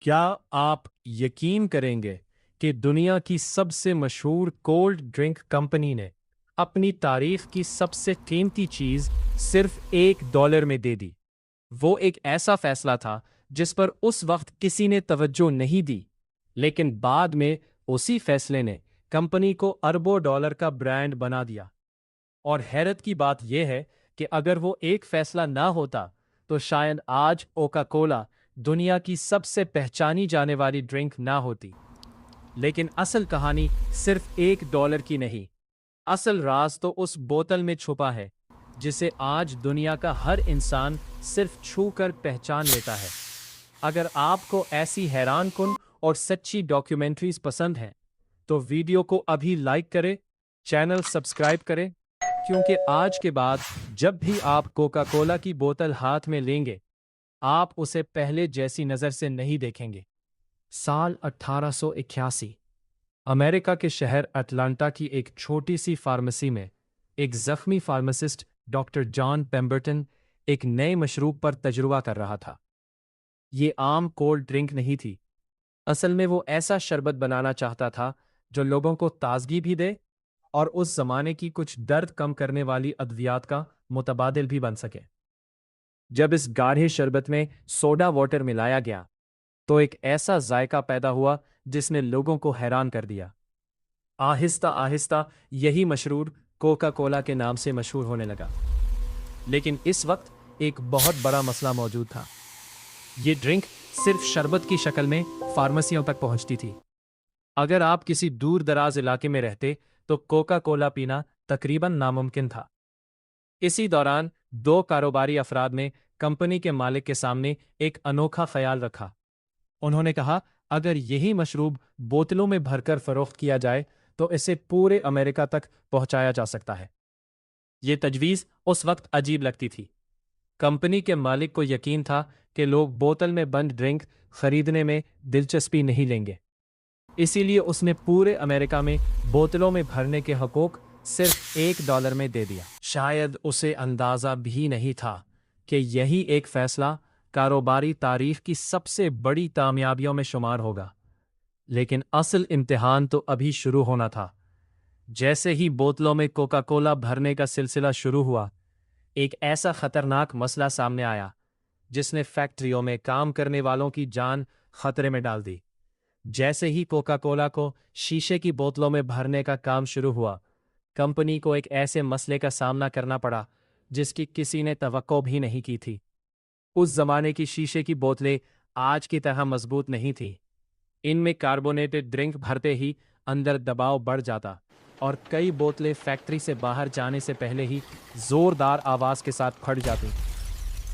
کیا آپ یقین کریں گے کہ دنیا کی سب سے مشہور کولڈ ڈرنک کمپنی نے اپنی تاریخ کی سب سے قیمتی چیز صرف $1 میں دے دی؟ وہ ایک ایسا فیصلہ تھا جس پر اس وقت کسی نے توجہ نہیں دی، لیکن بعد میں اسی فیصلے نے کمپنی کو اربوں ڈالر کا برانڈ بنا دیا۔ اور حیرت کی بات یہ ہے کہ اگر وہ ایک فیصلہ نہ ہوتا تو شاید آج کوکا کولا دنیا کی سب سے پہچانی جانے والی ڈرنک نہ ہوتی۔ لیکن اصل کہانی صرف $1 کی نہیں، اصل راز تو اس بوتل میں چھپا ہے جسے آج دنیا کا ہر انسان صرف چھو کر پہچان لیتا ہے۔ اگر آپ کو ایسی حیران کن اور سچی ڈاکیومنٹریز پسند ہیں تو ویڈیو کو ابھی لائک کریں، چینل سبسکرائب کریں، کیونکہ آج کے بعد جب بھی آپ کوکا کولا کی بوتل ہاتھ میں لیں گے آپ اسے پہلے جیسی نظر سے نہیں دیکھیں گے۔ سال 1881 امریکہ کے شہر اٹلانٹا کی ایک چھوٹی سی فارمیسی میں ایک زخمی فارماسسٹ ڈاکٹر جان پیمبرٹن ایک نئے مشروب پر تجربہ کر رہا تھا۔ یہ عام کولڈ ڈرنک نہیں تھی، اصل میں وہ ایسا شربت بنانا چاہتا تھا جو لوگوں کو تازگی بھی دے اور اس زمانے کی کچھ درد کم کرنے والی ادویات کا متبادل بھی بن سکے۔ جب اس گاڑھے شربت میں سوڈا واٹر ملایا گیا تو ایک ایسا ذائقہ پیدا ہوا جس نے لوگوں کو حیران کر دیا۔ آہستہ آہستہ یہی مشروب کوکا کولا کے نام سے مشہور ہونے لگا۔ لیکن اس وقت ایک بہت بڑا مسئلہ موجود تھا۔ یہ ڈرنک صرف شربت کی شکل میں فارمیسیوں تک پہنچتی تھی۔ اگر آپ کسی دور دراز علاقے میں رہتے تو کوکا کولا پینا تقریباً ناممکن تھا۔ اسی دوران دو کاروباری افراد نے کمپنی کے مالک کے سامنے ایک انوکھا خیال رکھا۔ انہوں نے کہا، اگر یہی مشروب بوتلوں میں بھر کر فروخت کیا جائے تو اسے پورے امریکہ تک پہنچایا جا سکتا ہے۔ یہ تجویز اس وقت عجیب لگتی تھی۔ کمپنی کے مالک کو یقین تھا کہ لوگ بوتل میں بند ڈرنک خریدنے میں دلچسپی نہیں لیں گے، اسی لیے اس نے پورے امریکہ میں بوتلوں میں بھرنے کے حقوق صرف $1 میں دے دیا۔ شاید اسے اندازہ بھی نہیں تھا کہ یہی ایک فیصلہ کاروباری تاریخ کی سب سے بڑی کامیابیوں میں شمار ہوگا۔ لیکن اصل امتحان تو ابھی شروع ہونا تھا۔ جیسے ہی بوتلوں میں کوکا کولا بھرنے کا سلسلہ شروع ہوا، ایک ایسا خطرناک مسئلہ سامنے آیا جس نے فیکٹریوں میں کام کرنے والوں کی جان خطرے میں ڈال دی۔ جیسے ہی کوکا کولا کو شیشے کی بوتلوں میں بھرنے کا کام شروع ہوا، کمپنی کو ایک ایسے مسئلے کا سامنا کرنا پڑا جس کی کسی نے توقع بھی نہیں کی تھی۔ اس زمانے کی شیشے کی بوتلیں آج کی طرح مضبوط نہیں تھیں۔ ان میں کاربونیٹڈ ڈرنک بھرتے ہی اندر دباؤ بڑھ جاتا اور کئی بوتلیں فیکٹری سے باہر جانے سے پہلے ہی زوردار آواز کے ساتھ پھٹ جاتی۔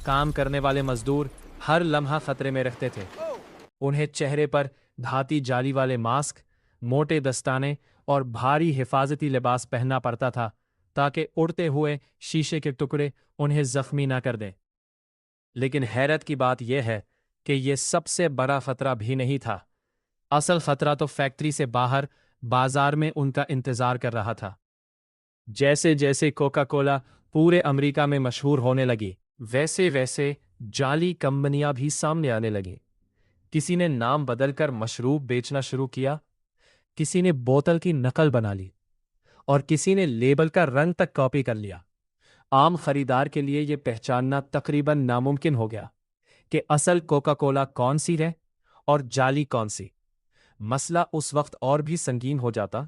کام کرنے والے مزدور ہر لمحہ خطرے میں رہتے تھے۔ انہیں چہرے پر دھاتی جالی والے ماسک، موٹے دستانے اور بھاری حفاظتی لباس پہننا پڑتا تھا تاکہ اڑتے ہوئے شیشے کے ٹکڑے انہیں زخمی نہ کر دیں۔ لیکن حیرت کی بات یہ ہے کہ یہ سب سے بڑا خطرہ بھی نہیں تھا۔ اصل خطرہ تو فیکٹری سے باہر بازار میں ان کا انتظار کر رہا تھا۔ جیسے جیسے کوکا کولا پورے امریکہ میں مشہور ہونے لگی، ویسے ویسے جعلی کمپنیاں بھی سامنے آنے لگیں۔ کسی نے نام بدل کر مشروب بیچنا شروع کیا، کسی نے بوتل کی نقل بنا لی اور کسی نے لیبل کا رنگ تک کاپی کر لیا۔ عام خریدار کے لیے یہ پہچاننا تقریباً ناممکن ہو گیا کہ اصل کوکا کولا کون سی ہے اور جعلی کون سی۔ مسئلہ اس وقت اور بھی سنگین ہو جاتا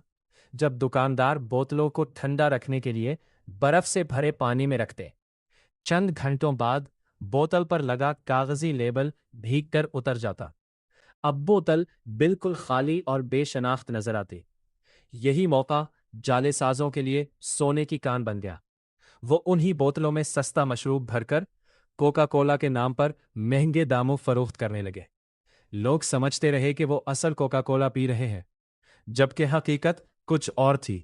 جب دکاندار بوتلوں کو ٹھنڈا رکھنے کے لیے برف سے بھرے پانی میں رکھتے۔ چند گھنٹوں بعد بوتل پر لگا کاغذی لیبل بھیگ کر اتر جاتا۔ اب بوتل بالکل خالی اور بے شناخت نظر آتی۔ یہی موقع جالے سازوں کے لیے سونے کی کان بن گیا۔ وہ انہی بوتلوں میں سستا مشروب بھر کر کوکا کولا کے نام پر مہنگے داموں فروخت کرنے لگے۔ لوگ سمجھتے رہے کہ وہ اصل کوکا کولا پی رہے ہیں، جبکہ حقیقت کچھ اور تھی۔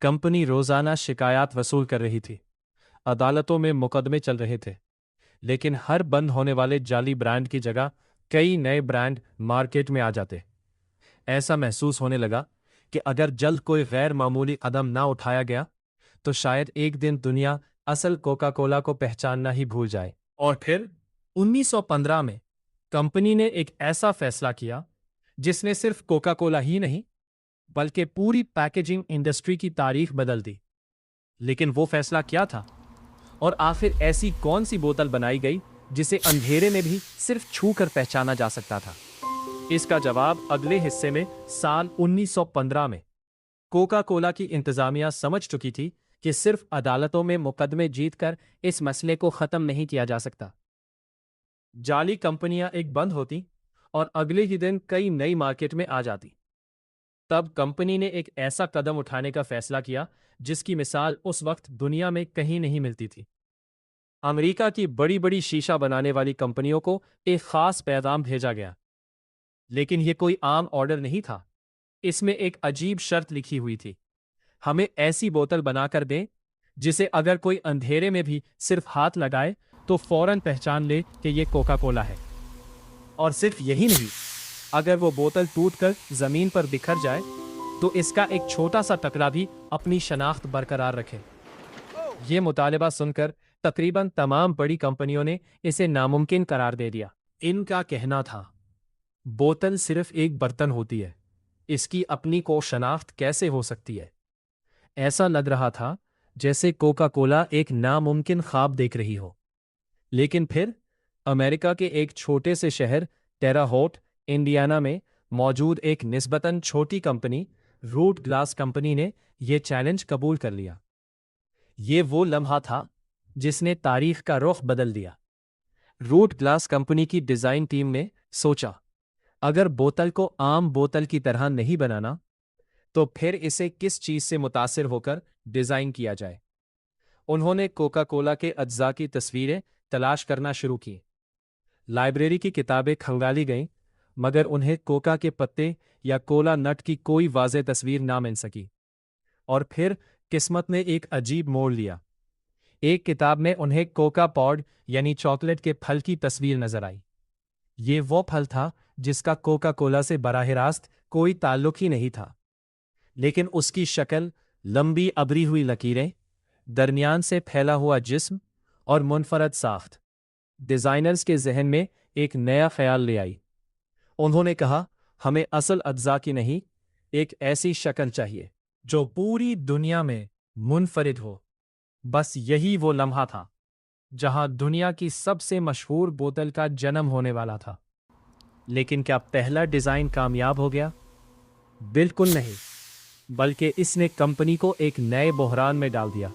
کمپنی روزانہ شکایات وصول کر رہی تھی، عدالتوں میں مقدمے چل رہے تھے، لیکن ہر بند ہونے والے جعلی برانڈ کی جگہ کئی نئے برانڈ مارکیٹ میں آ جاتے۔ ایسا محسوس ہونے لگا کہ اگر جلد کوئی غیر معمولی قدم نہ اٹھایا گیا تو شاید ایک دن دنیا اصل کوکا کولا کو پہچاننا ہی بھول جائے۔ اور پھر 1915 میں कंपनी ने एक ऐसा फैसला किया जिसने सिर्फ कोका कोला ही नहीं बल्कि पूरी पैकेजिंग इंडस्ट्री की तारीख बदल दी। लेकिन वो फैसला क्या था? और आखिर ऐसी कौन सी बोतल बनाई गई जिसे अंधेरे में भी सिर्फ छू कर पहचाना जा सकता था? इसका जवाब अगले हिस्से में। साल 1915 में कोका कोला की इंतजामिया समझ चुकी थी कि सिर्फ अदालतों में मुकदमे जीतकर इस मसले को खत्म नहीं किया जा सकता। जाली कंपनियां एक बंद होती और अगले ही दिन कई नई मार्केट में आ जाती। तब कंपनी ने एक ऐसा कदम उठाने का फैसला किया जिसकी मिसाल उस वक्त दुनिया में कहीं नहीं मिलती थी। अमेरिका की बड़ी बड़ी शीशा बनाने वाली कंपनियों को एक खास पैगाम भेजा गया। लेकिन यह कोई आम ऑर्डर नहीं था। इसमें एक अजीब शर्त लिखी हुई थी। हमें ऐसी बोतल बनाकर दें जिसे अगर कोई अंधेरे में भी सिर्फ हाथ लगाए तो फौरन पहचान ले कि यह कोका कोला है। और सिर्फ यही नहीं, अगर वो बोतल टूटकर जमीन पर बिखर जाए तो इसका एक छोटा सा टुकड़ा भी अपनी शनाख्त बरकरार रखे। ये मुतालिबा सुनकर तकरीबन तमाम बड़ी कंपनियों ने इसे नामुमकिन करार दे दिया। इनका कहना था, बोतल सिर्फ एक बर्तन होती है, इसकी अपनी को शनाख्त कैसे हो सकती है? ऐसा लग रहा था जैसे कोका कोला एक नामुमकिन ख्वाब देख रही हो। लेकिन फिर अमेरिका के एक छोटे से शहर टेरा हॉट, इंडियाना में मौजूद एक निस्बतन छोटी कंपनी रूट ग्लास कंपनी ने यह चैलेंज कबूल कर लिया। ये वो लम्हा था जिसने तारीख का रुख बदल दिया। रूट ग्लास कंपनी की डिजाइन टीम ने सोचा, अगर बोतल को आम बोतल की तरह नहीं बनाना तो फिर इसे किस चीज से मुतासिर होकर डिजाइन किया जाए। उन्होंने कोका कोला के अज्जा की तस्वीरें तलाश करना शुरू की। लाइब्रेरी की किताबें खंगाली गईं, मगर उन्हें कोका के पत्ते या कोला नट की कोई वाज़ेह तस्वीर ना मिल सकी। और फिर किस्मत ने एक अजीब मोड़ लिया। एक किताब में उन्हें कोका पॉड यानी चॉकलेट के फल की तस्वीर नजर आई। ये वो फल था जिसका कोका कोला से बराह रास्त कोई ताल्लुक ही नहीं था। लेकिन उसकी शक्ल, लंबी अबरी हुई लकीरें, दरमियान से फैला हुआ जिस्म और मुनफरद साख्त डिजाइनर्स के जहन में एक नया ख्याल ले आई। उन्होंने कहा, हमें असल अज्जा की नहीं, एक ऐसी शक्ल चाहिए जो पूरी दुनिया में मुनफरिद हो। बस यही वो लम्हा था जहां दुनिया की सबसे मशहूर बोतल का जन्म होने वाला था। लेकिन क्या पहला डिजाइन कामयाब हो गया? बिल्कुल नहीं, बल्कि इसने कंपनी को एक नए बहरान में डाल दिया।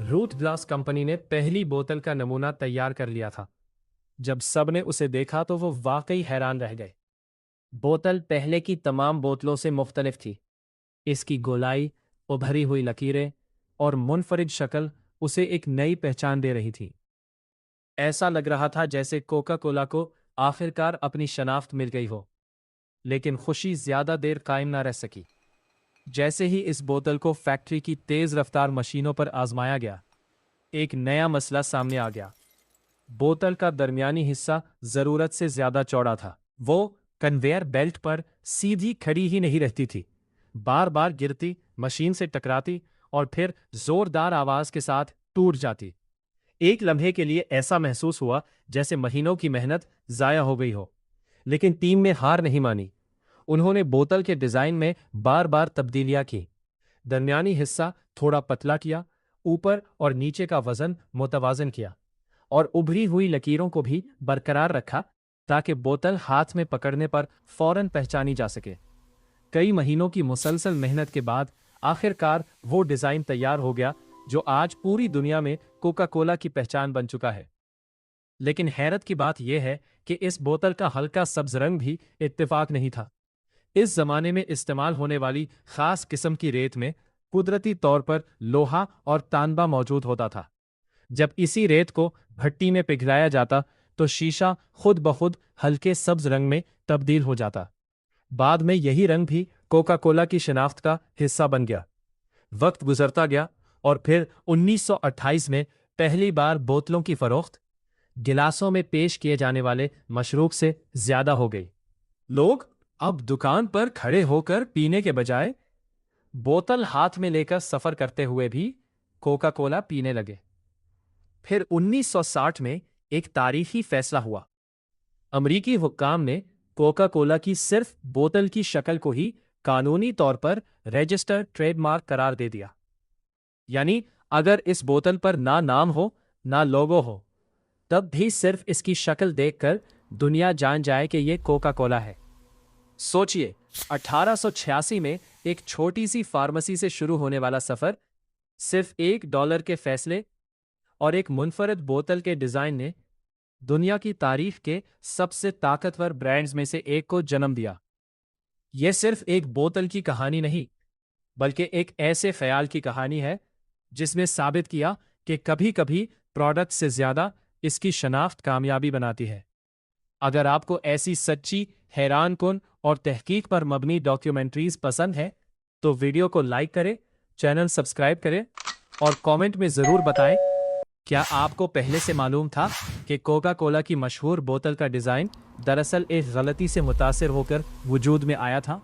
रूट ग्लास कंपनी ने पहली बोतल का नमूना तैयार कर लिया था। जब सबने उसे देखा तो वो वाकई हैरान रह गए। बोतल पहले की तमाम बोतलों से मुख्तलिफ थी। इसकी गोलाई, उभरी हुई लकीरें और मुनफरिद शक्ल उसे एक नई पहचान दे रही थी। ऐसा लग रहा था जैसे कोका कोला को आखिरकार अपनी शनाख्त मिल गई हो। लेकिन खुशी ज्यादा देर कायम ना रह सकी। जैसे ही इस बोतल को फैक्ट्री की तेज रफ्तार मशीनों पर आजमाया गया, एक नया मसला सामने आ गया। बोतल का दरमियानी हिस्सा जरूरत से ज्यादा चौड़ा था। वो कन्वेयर बेल्ट पर सीधी खड़ी ही नहीं रहती थी, बार बार गिरती, मशीन से टकराती और फिर जोरदार आवाज के साथ टूट जाती। एक लम्हे के लिए ऐसा महसूस हुआ जैसे महीनों की मेहनत जाया हो गई हो। लेकिन टीम ने हार नहीं मानी। उन्होंने बोतल के डिजाइन में बार बार तब्दीलियां की। दरमियानी हिस्सा थोड़ा पतला किया, ऊपर और नीचे का वजन मुतवाजन किया और उभरी हुई लकीरों को भी बरकरार रखा ताकि बोतल हाथ में पकड़ने पर फौरन पहचानी जा सके। कई महीनों की मुसलसल मेहनत के बाद आखिरकार वो डिजाइन तैयार हो गया जो आज पूरी दुनिया में कोका कोला की पहचान बन चुका है। लेकिन हैरत की बात यह है कि इस बोतल का हल्का सब्ज रंग भी इत्तेफाक नहीं था। इस जमाने में इस्तेमाल होने वाली खास किस्म की रेत में कुदरती तौर पर लोहा और तांबा मौजूद होता था। जब इसी रेत को भट्टी में पिघलाया जाता तो शीशा खुद ब खुद हल्के सब्ज रंग में तब्दील हो जाता। बाद में यही रंग भी कोका कोला की शिनाख्त का हिस्सा बन गया। वक्त गुजरता गया और फिर 1928 में पहली बार बोतलों की फरोख्त गिलासों में पेश किए जाने वाले मशरूब से ज्यादा हो गई। लोग अब दुकान पर खड़े होकर पीने के बजाय बोतल हाथ में लेकर सफर करते हुए भी कोका कोला पीने लगे। फिर 1960 में एक तारीखी फैसला हुआ। अमरीकी हुक्काम ने कोका कोला की सिर्फ बोतल की शक्ल को ही कानूनी तौर पर रजिस्टर्ड ट्रेडमार्क करार दे दिया। यानी अगर इस बोतल पर ना नाम हो ना लोगो हो, तब भी सिर्फ इसकी शक्ल देखकर दुनिया जान जाए कि यह कोका कोला है। सोचिए, 1886 में एक छोटी सी फार्मेसी से शुरू होने वाला सफर सिर्फ $1 के फैसले और एक मुनफरद बोतल के डिजाइन ने दुनिया की तारीख के सबसे ताकतवर ब्रांड्स में से एक को जन्म दिया। यह सिर्फ एक बोतल की कहानी नहीं, बल्कि एक ऐसे ख्याल की कहानी है जिसमें साबित किया कि कभी-कभी प्रोडक्ट से ज्यादा इसकी शनाख्त कामयाबी बनाती है। अगर आपको ऐसी सच्ची, हैरानकुन और तहकीक पर मबनी डॉक्यूमेंट्रीज पसंद है, तो वीडियो को लाइक करें, चैनल सब्सक्राइब करें और कमेंट में ज़रूर बताएं, क्या आपको पहले से मालूम था कि कोका कोला की मशहूर बोतल का डिज़ाइन दरअसल एक गलती से मुतासिर होकर वजूद में आया था।